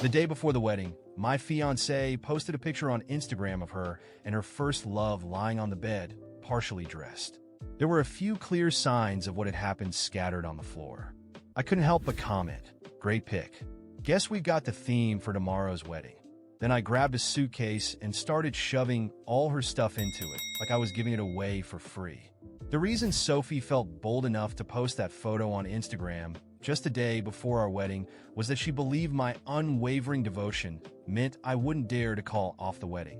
The day before the wedding, my fiancée posted a picture on Instagram of her and her first love lying on the bed, partially dressed. There were a few clear signs of what had happened scattered on the floor. I couldn't help but comment, "Great pic. Guess we've got the theme for tomorrow's wedding." Then I grabbed a suitcase and started shoving all her stuff into it, like I was giving it away for free. The reason Sophie felt bold enough to post that photo on Instagram just a day before our wedding was that she believed my unwavering devotion meant I wouldn't dare to call off the wedding,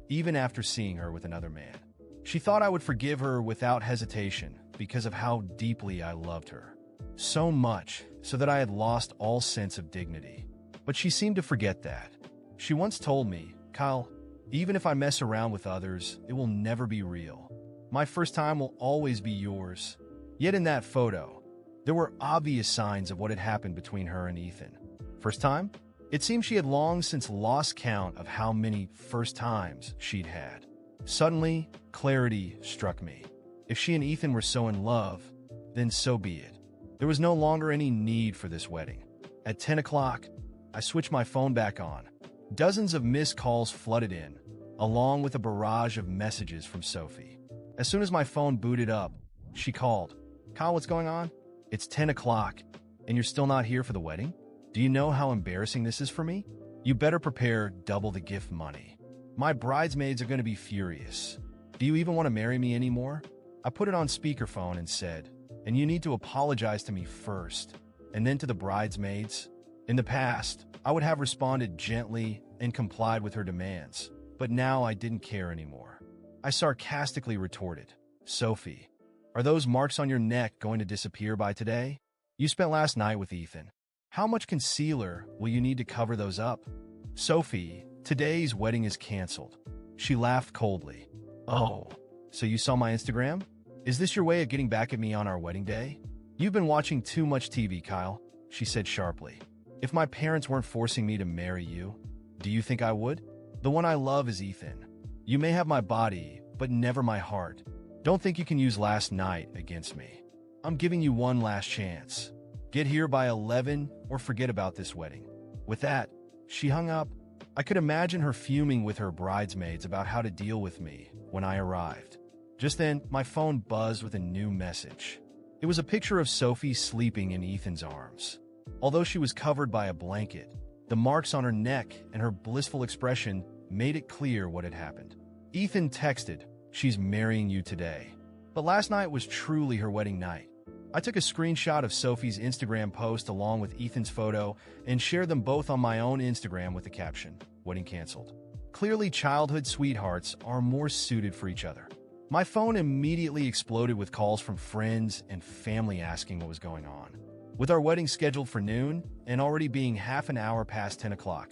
even after seeing her with another man. She thought I would forgive her without hesitation because of how deeply I loved her. So much so that I had lost all sense of dignity. But she seemed to forget that. She once told me, "Kyle, even if I mess around with others, it will never be real. My first time will always be yours." Yet in that photo, there were obvious signs of what had happened between her and Ethan. First time? It seemed she had long since lost count of how many first times she'd had. Suddenly, clarity struck me. If she and Ethan were so in love, then so be it. There was no longer any need for this wedding. At 10 o'clock, I switched my phone back on. Dozens of missed calls flooded in, along with a barrage of messages from Sophie. As soon as my phone booted up, she called. "Kyle, what's going on? It's 10 o'clock, and you're still not here for the wedding? Do you know how embarrassing this is for me? You better prepare double the gift money. My bridesmaids are going to be furious. Do you even want to marry me anymore?" I put it on speakerphone and said, "And you need to apologize to me first, and then to the bridesmaids." In the past, I would have responded gently and complied with her demands, but now I didn't care anymore. I sarcastically retorted, "Sophie, are those marks on your neck going to disappear by today? You spent last night with Ethan. How much concealer will you need to cover those up?" "Sophie, today's wedding is canceled." She laughed coldly. "Oh, so you saw my Instagram? Is this your way of getting back at me on our wedding day? You've been watching too much TV, Kyle," she said sharply. "If my parents weren't forcing me to marry you, do you think I would? The one I love is Ethan. You may have my body, but never my heart. Don't think you can use last night against me. I'm giving you one last chance. Get here by 11 or forget about this wedding." With that, she hung up. I could imagine her fuming with her bridesmaids about how to deal with me when I arrived. Just then, my phone buzzed with a new message. It was a picture of Sophie sleeping in Ethan's arms. Although she was covered by a blanket, the marks on her neck and her blissful expression made it clear what had happened. Ethan texted, "She's marrying you today." But last night was truly her wedding night. I took a screenshot of Sophie's Instagram post along with Ethan's photo and shared them both on my own Instagram with the caption, "Wedding canceled." Clearly, childhood sweethearts are more suited for each other. My phone immediately exploded with calls from friends and family asking what was going on. With our wedding scheduled for noon and already being half an hour past 10 o'clock,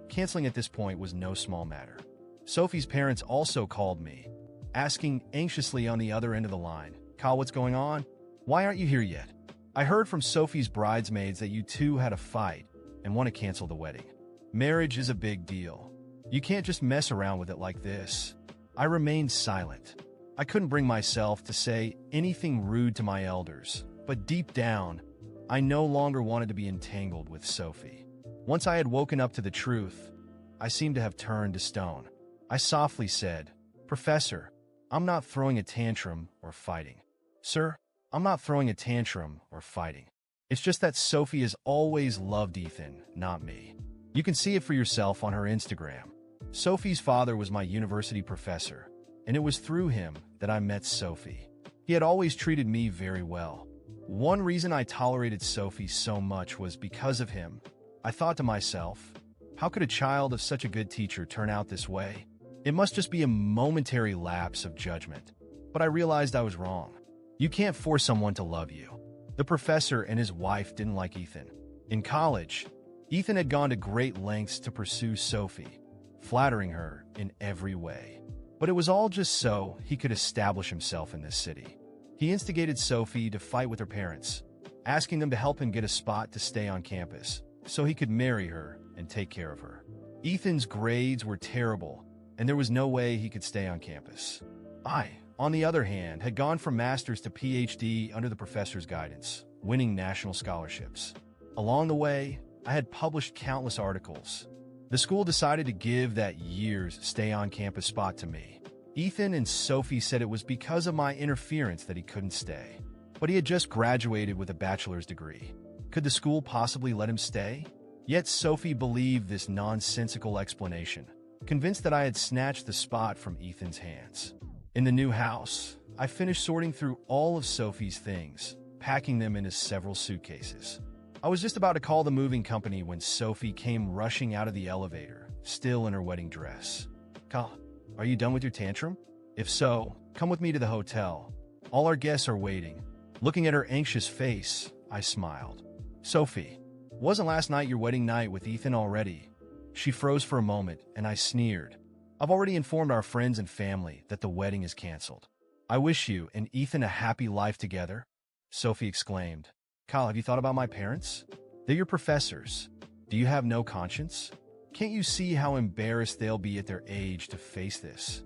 canceling at this point was no small matter. Sophie's parents also called me, asking anxiously on the other end of the line, "Kyle, what's going on? Why aren't you here yet? I heard from Sophie's bridesmaids that you two had a fight and want to cancel the wedding. Marriage is a big deal. You can't just mess around with it like this." I remained silent. I couldn't bring myself to say anything rude to my elders, but deep down, I no longer wanted to be entangled with Sophie. Once I had woken up to the truth, I seemed to have turned to stone. I softly said, "Professor, I'm not throwing a tantrum or fighting." "Sir, I'm not throwing a tantrum or fighting. It's just that Sophie has always loved Ethan, not me. You can see it for yourself on her Instagram. Sophie's father was my university professor, and it was through him that I met Sophie. He had always treated me very well. One reason I tolerated Sophie so much was because of him. I thought to myself, how could a child of such a good teacher turn out this way? It must just be a momentary lapse of judgment." But I realized I was wrong. You can't force someone to love you. The professor and his wife didn't like Ethan. In college, Ethan had gone to great lengths to pursue Sophie, flattering her in every way. But it was all just so he could establish himself in this city. He instigated Sophie to fight with her parents, asking them to help him get a spot to stay on campus so he could marry her and take care of her. Ethan's grades were terrible, and there was no way he could stay on campus. I, on the other hand, had gone from master's to PhD under the professor's guidance, winning national scholarships. Along the way, I had published countless articles. The school decided to give that year's stay-on-campus spot to me. Ethan and Sophie said it was because of my interference that he couldn't stay. But he had just graduated with a bachelor's degree. Could the school possibly let him stay? Yet Sophie believed this nonsensical explanation, convinced that I had snatched the spot from Ethan's hands. In the new house, I finished sorting through all of Sophie's things, packing them into several suitcases. I was just about to call the moving company when Sophie came rushing out of the elevator, still in her wedding dress. "Kyle, are you done with your tantrum? If so, come with me to the hotel. All our guests are waiting." Looking at her anxious face, I smiled. "Sophie, wasn't last night your wedding night with Ethan already?" She froze for a moment, and I sneered. "I've already informed our friends and family that the wedding is canceled. I wish you and Ethan a happy life together," Sophie exclaimed. "Kyle, have you thought about my parents? They're your professors. Do you have no conscience? Can't you see how embarrassed they'll be at their age to face this?"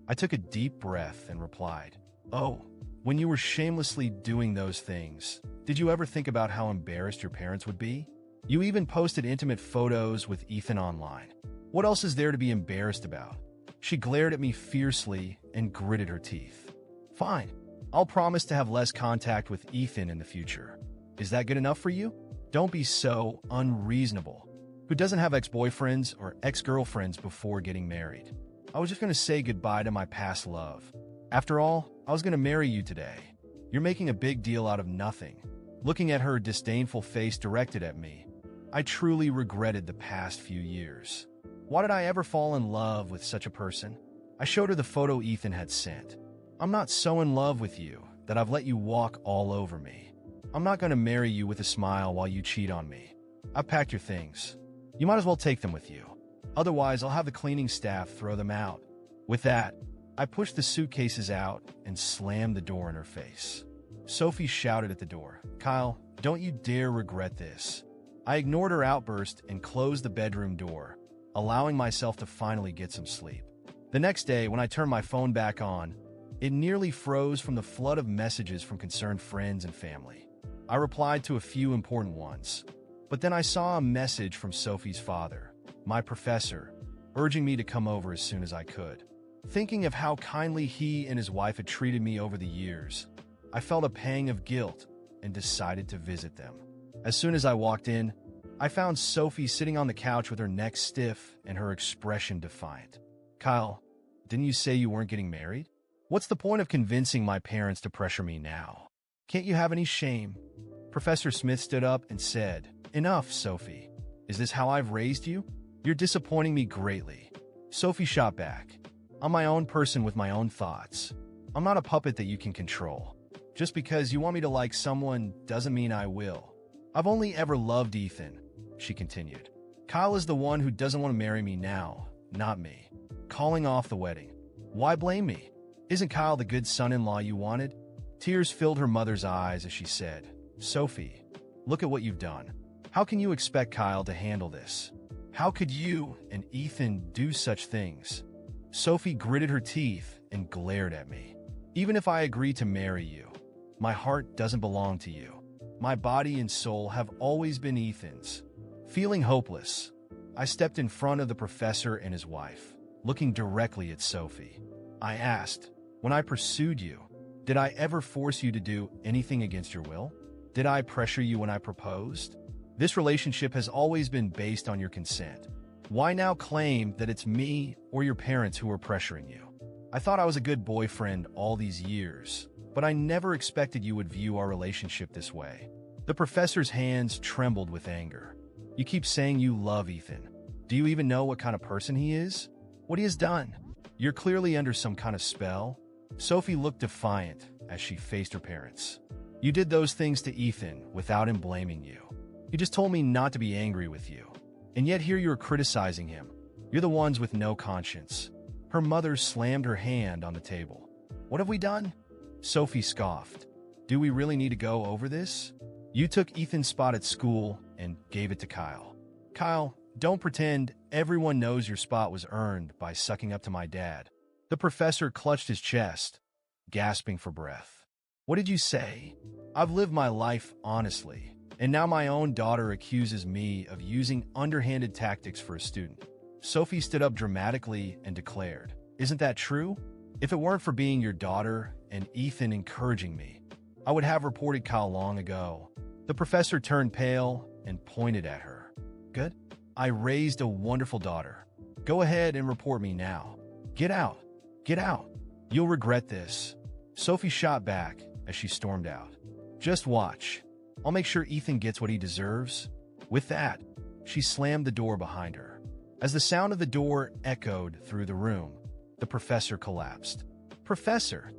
I took a deep breath and replied, "Oh, when you were shamelessly doing those things, did you ever think about how embarrassed your parents would be? You even posted intimate photos with Ethan online. What else is there to be embarrassed about?" She glared at me fiercely and gritted her teeth. "Fine, I'll promise to have less contact with Ethan in the future. Is that good enough for you? Don't be so unreasonable. Who doesn't have ex-boyfriends or ex-girlfriends before getting married? I was just going to say goodbye to my past love. After all, I was going to marry you today. You're making a big deal out of nothing." Looking at her disdainful face directed at me, I truly regretted the past few years. Why did I ever fall in love with such a person? I showed her the photo Ethan had sent. "I'm not so in love with you that I've let you walk all over me. I'm not going to marry you with a smile while you cheat on me. I've packed your things. You might as well take them with you. Otherwise, I'll have the cleaning staff throw them out." With that, I pushed the suitcases out and slammed the door in her face. Sophie shouted at the door, "Kyle, don't you dare regret this." I ignored her outburst and closed the bedroom door, allowing myself to finally get some sleep. The next day, when I turned my phone back on, it nearly froze from the flood of messages from concerned friends and family. I replied to a few important ones, but then I saw a message from Sophie's father, my professor, urging me to come over as soon as I could. Thinking of how kindly he and his wife had treated me over the years, I felt a pang of guilt and decided to visit them. As soon as I walked in, I found Sophie sitting on the couch with her neck stiff and her expression defiant. "Kyle, didn't you say you weren't getting married? What's the point of convincing my parents to pressure me now? Can't you have any shame?" Professor Smith stood up and said, "Enough, Sophie. Is this how I've raised you? You're disappointing me greatly." Sophie shot back, "I'm my own person with my own thoughts. I'm not a puppet that you can control. Just because you want me to like someone doesn't mean I will. I've only ever loved Ethan," she continued. "Kyle is the one who doesn't want to marry me now, not me." Calling off the wedding. Why blame me? Isn't Kyle the good son-in-law you wanted? Tears filled her mother's eyes as she said, "Sophie, look at what you've done. How can you expect Kyle to handle this? How could you and Ethan do such things?" Sophie gritted her teeth and glared at me. "Even if I agree to marry you, my heart doesn't belong to you. My body and soul have always been Ethan's." Feeling hopeless, I stepped in front of the professor and his wife, looking directly at Sophie. I asked, "When I pursued you, did I ever force you to do anything against your will? Did I pressure you when I proposed? This relationship has always been based on your consent. Why now claim that it's me or your parents who are pressuring you? I thought I was a good boyfriend all these years, but I never expected you would view our relationship this way." The professor's hands trembled with anger. "You keep saying you love Ethan. Do you even know what kind of person he is? What he has done? You're clearly under some kind of spell." Sophie looked defiant as she faced her parents. "You did those things to Ethan without him blaming you. He just told me not to be angry with you. And yet here you're criticizing him. You're the ones with no conscience." Her mother slammed her hand on the table. "What have we done?" Sophie scoffed. "Do we really need to go over this? You took Ethan's spot at school and gave it to Kyle. Kyle, don't pretend everyone knows your spot was earned by sucking up to my dad." The professor clutched his chest, gasping for breath. "What did you say? I've lived my life honestly. And now my own daughter accuses me of using underhanded tactics for a student. Sophie stood up dramatically and declared, "Isn't that true? If it weren't for being your daughter and Ethan encouraging me, I would have reported Kyle long ago." The professor turned pale and pointed at her. "Good. I raised a wonderful daughter. Go ahead and report me now. Get out. Get out. You'll regret this." Sophie shot back as she stormed out. "Just watch. I'll make sure Ethan gets what he deserves." With that, she slammed the door behind her. As the sound of the door echoed through the room, the professor collapsed. "Professor!"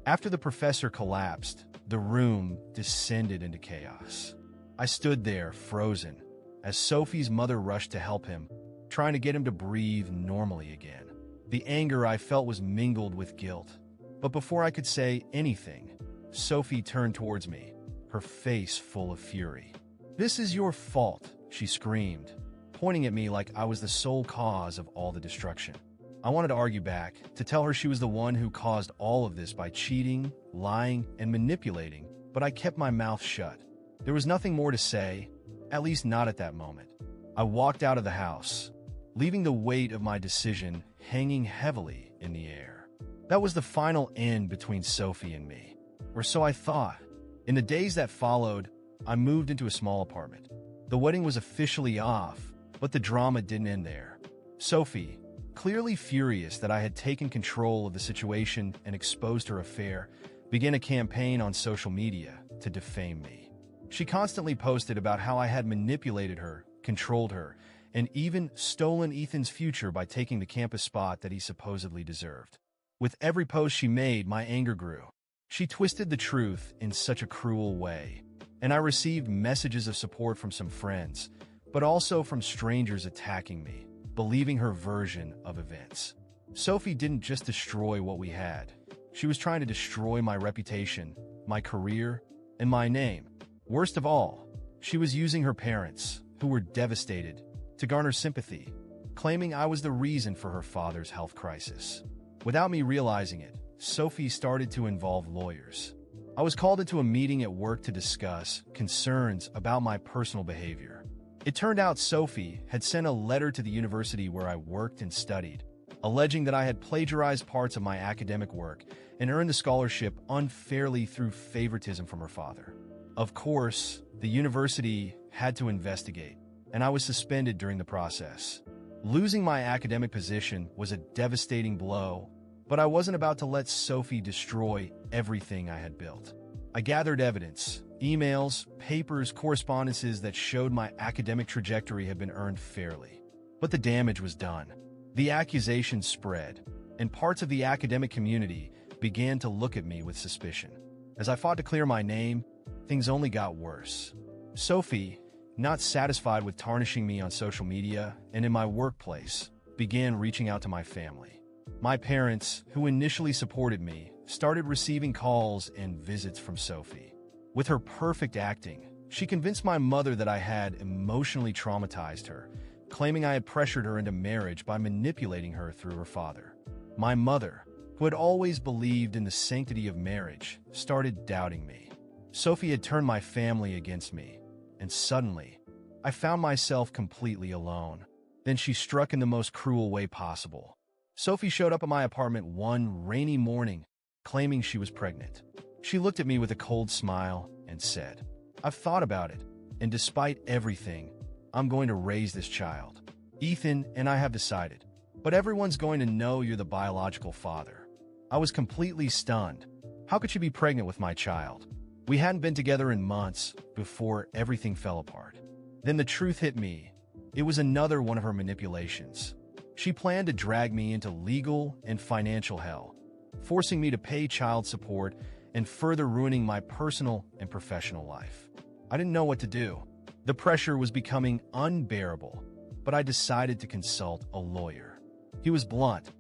After the professor collapsed, the room descended into chaos. I stood there, frozen, as Sophie's mother rushed to help him, trying to get him to breathe normally again. The anger I felt was mingled with guilt. But before I could say anything, Sophie turned towards me, her face full of fury. "This is your fault," she screamed, pointing at me like I was the sole cause of all the destruction. I wanted to argue back, to tell her she was the one who caused all of this by cheating, lying, and manipulating, but I kept my mouth shut. There was nothing more to say, at least not at that moment. I walked out of the house, leaving the weight of my decision hanging heavily in the air. That was the final end between Sophie and me, or so I thought. In the days that followed, I moved into a small apartment. The wedding was officially off, but the drama didn't end there. Sophie, clearly furious that I had taken control of the situation and exposed her affair, began a campaign on social media to defame me. She constantly posted about how I had manipulated her, controlled her, and even stolen Ethan's future by taking the campus spot that he supposedly deserved. With every post she made, my anger grew. She twisted the truth in such a cruel way, and I received messages of support from some friends, but also from strangers attacking me, believing her version of events. Sophie didn't just destroy what we had. She was trying to destroy my reputation, my career, and my name. Worst of all, she was using her parents, who were devastated, to garner sympathy, claiming I was the reason for her father's health crisis. Without me realizing it, Sophie started to involve lawyers. I was called into a meeting at work to discuss concerns about my personal behavior. It turned out Sophie had sent a letter to the university where I worked and studied, alleging that I had plagiarized parts of my academic work and earned the scholarship unfairly through favoritism from her father. Of course, the university had to investigate, and I was suspended during the process. Losing my academic position was a devastating blow, but I wasn't about to let Sophie destroy everything I had built. I gathered evidence, emails, papers, correspondences that showed my academic trajectory had been earned fairly. But the damage was done. The accusations spread, and parts of the academic community began to look at me with suspicion. As I fought to clear my name, things only got worse. Sophie, not satisfied with tarnishing me on social media and in my workplace, began reaching out to my family. My parents, who initially supported me, started receiving calls and visits from Sophie. With her perfect acting, she convinced my mother that I had emotionally traumatized her, claiming I had pressured her into marriage by manipulating her through her father. My mother, who had always believed in the sanctity of marriage, started doubting me. Sophie had turned my family against me, and suddenly, I found myself completely alone. Then she struck in the most cruel way possible. Sophie showed up at my apartment one rainy morning, claiming she was pregnant. She looked at me with a cold smile and said, "I've thought about it, and despite everything, I'm going to raise this child. Ethan and I have decided, but everyone's going to know you're the biological father." I was completely stunned. How could she be pregnant with my child? We hadn't been together in months before everything fell apart. Then the truth hit me. It was another one of her manipulations. She planned to drag me into legal and financial hell, forcing me to pay child support and further ruining my personal and professional life. I didn't know what to do. The pressure was becoming unbearable, but I decided to consult a lawyer. He was blunt.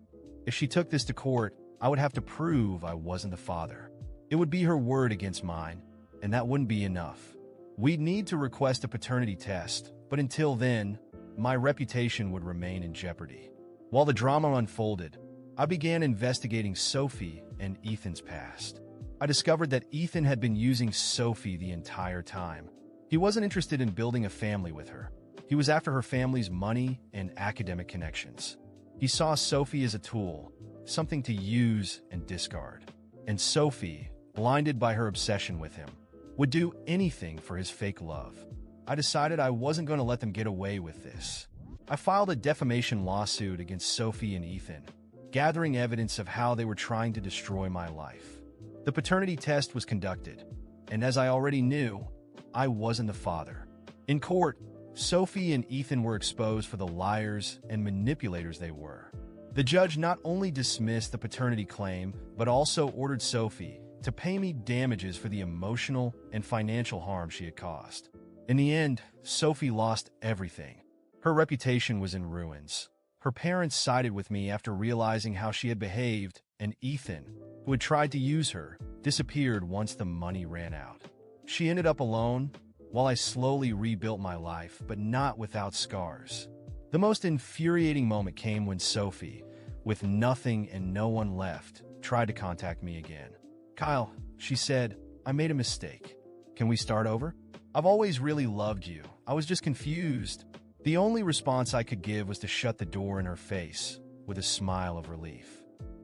If she took this to court, I would have to prove I wasn't the father. It would be her word against mine, and that wouldn't be enough. We'd need to request a paternity test, but until then, my reputation would remain in jeopardy. While the drama unfolded, I began investigating Sophie and Ethan's past. I discovered that Ethan had been using Sophie the entire time, He wasn't interested in building a family with her. He was after her family's money and academic connections. He saw Sophie as a tool, something to use and discard. And Sophie, blinded by her obsession with him, would do anything for his fake love. I decided I wasn't going to let them get away with this. I filed a defamation lawsuit against Sophie and Ethan, gathering evidence of how they were trying to destroy my life. The paternity test was conducted, and as I already knew, I wasn't the father. In court, Sophie and Ethan were exposed for the liars and manipulators they were. The judge not only dismissed the paternity claim, but also ordered Sophie to pay me damages for the emotional and financial harm she had caused. In the end, Sophie lost everything. Her reputation was in ruins. Her parents sided with me after realizing how she had behaved, and Ethan, who had tried to use her, disappeared once the money ran out. She ended up alone, while I slowly rebuilt my life, but not without scars. The most infuriating moment came when Sophie, with nothing and no one left, tried to contact me again. "Kyle," she said, "I made a mistake. Can we start over? I've always really loved you. I was just confused." The only response I could give was to shut the door in her face, with a smile of relief.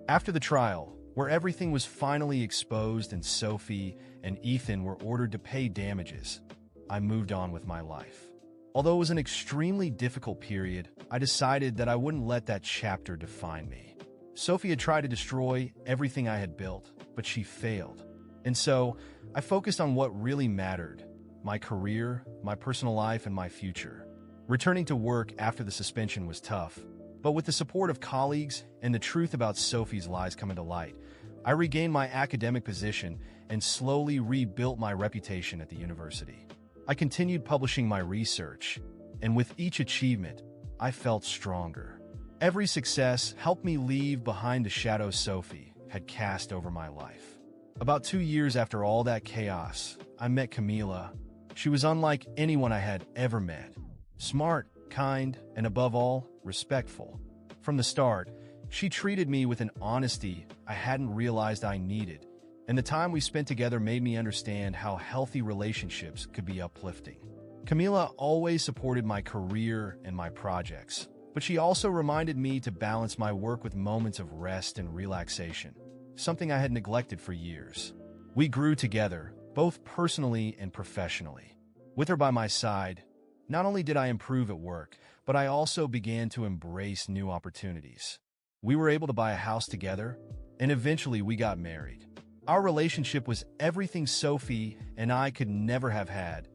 After the trial, where everything was finally exposed and Sophie and Ethan were ordered to pay damages, I moved on with my life. Although it was an extremely difficult period, I decided that I wouldn't let that chapter define me. Sophie had tried to destroy everything I had built, but she failed. And so, I focused on what really mattered: my career, my personal life, and my future. Returning to work after the suspension was tough, but with the support of colleagues and the truth about Sophie's lies coming to light, I regained my academic position and slowly rebuilt my reputation at the university. I continued publishing my research, and with each achievement, I felt stronger. Every success helped me leave behind the shadow Sophie had cast over my life. About 2 years after all that chaos, I met Camila. She was unlike anyone I had ever met. Smart, kind, and above all, respectful. From the start, she treated me with an honesty I hadn't realized I needed, and the time we spent together made me understand how healthy relationships could be uplifting. Camila always supported my career and my projects, but she also reminded me to balance my work with moments of rest and relaxation, something I had neglected for years. We grew together, both personally and professionally. With her by my side, not only did I improve at work, but I also began to embrace new opportunities. We were able to buy a house together, and eventually we got married. Our relationship was everything Sophie and I could never have had,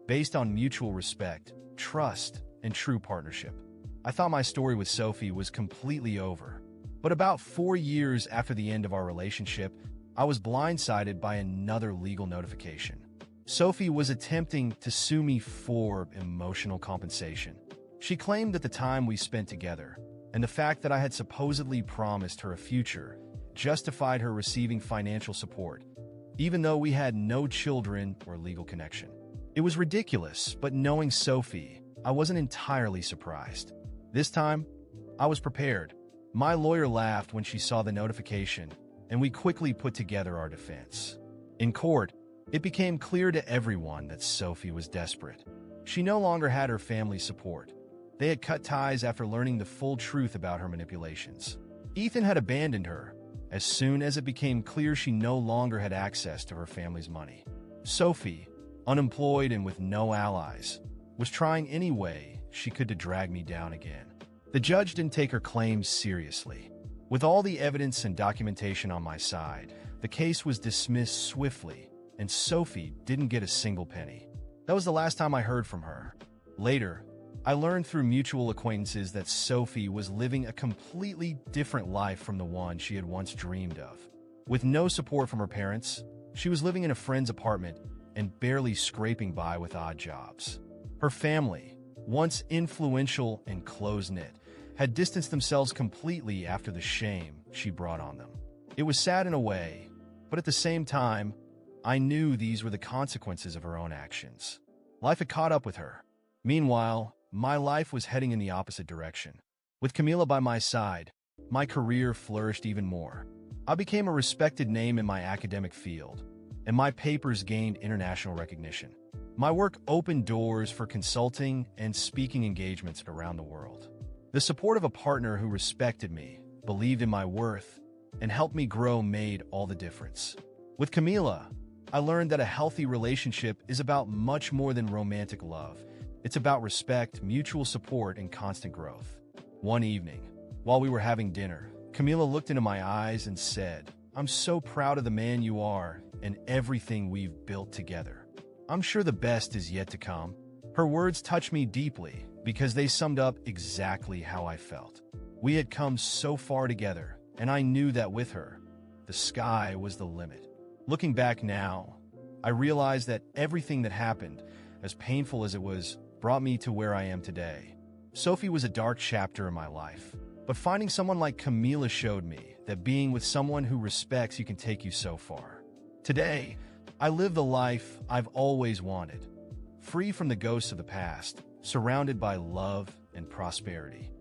based on mutual respect, trust, and true partnership. I thought my story with Sophie was completely over, but about 4 years after the end of our relationship, I was blindsided by another legal notification. Sophie was attempting to sue me for emotional compensation. She claimed that the time we spent together and the fact that I had supposedly promised her a future justified her receiving financial support, even though we had no children or legal connection. It was ridiculous, but knowing Sophie, I wasn't entirely surprised. This time, I was prepared. My lawyer laughed when she saw the notification, and we quickly put together our defense. In court, it became clear to everyone that Sophie was desperate. She no longer had her family's support. They had cut ties after learning the full truth about her manipulations. Ethan had abandoned her as soon as it became clear she no longer had access to her family's money. Sophie, unemployed and with no allies, was trying any way she could to drag me down again. The judge didn't take her claims seriously. With all the evidence and documentation on my side, the case was dismissed swiftly, and Sophie didn't get a single penny. That was the last time I heard from her. Later, I learned through mutual acquaintances that Sophie was living a completely different life from the one she had once dreamed of. With no support from her parents, she was living in a friend's apartment and barely scraping by with odd jobs. Her family, once influential and close-knit, had distanced themselves completely after the shame she brought on them. It was sad in a way, but at the same time, I knew these were the consequences of her own actions. Life had caught up with her. Meanwhile, my life was heading in the opposite direction. With Camila by my side, my career flourished even more. I became a respected name in my academic field, and my papers gained international recognition. My work opened doors for consulting and speaking engagements around the world. The support of a partner who respected me, believed in my worth, and helped me grow made all the difference. With Camila, I learned that a healthy relationship is about much more than romantic love. It's about respect, mutual support, and constant growth. One evening, while we were having dinner, Camila looked into my eyes and said, "I'm so proud of the man you are and everything we've built together. I'm sure the best is yet to come." Her words touched me deeply because they summed up exactly how I felt. We had come so far together, and I knew that with her, the sky was the limit. Looking back now, I realized that everything that happened, as painful as it was, brought me to where I am today. Sophie was a dark chapter in my life, but finding someone like Camila showed me that being with someone who respects you can take you so far. Today, I live the life I've always wanted, free from the ghosts of the past, surrounded by love and prosperity.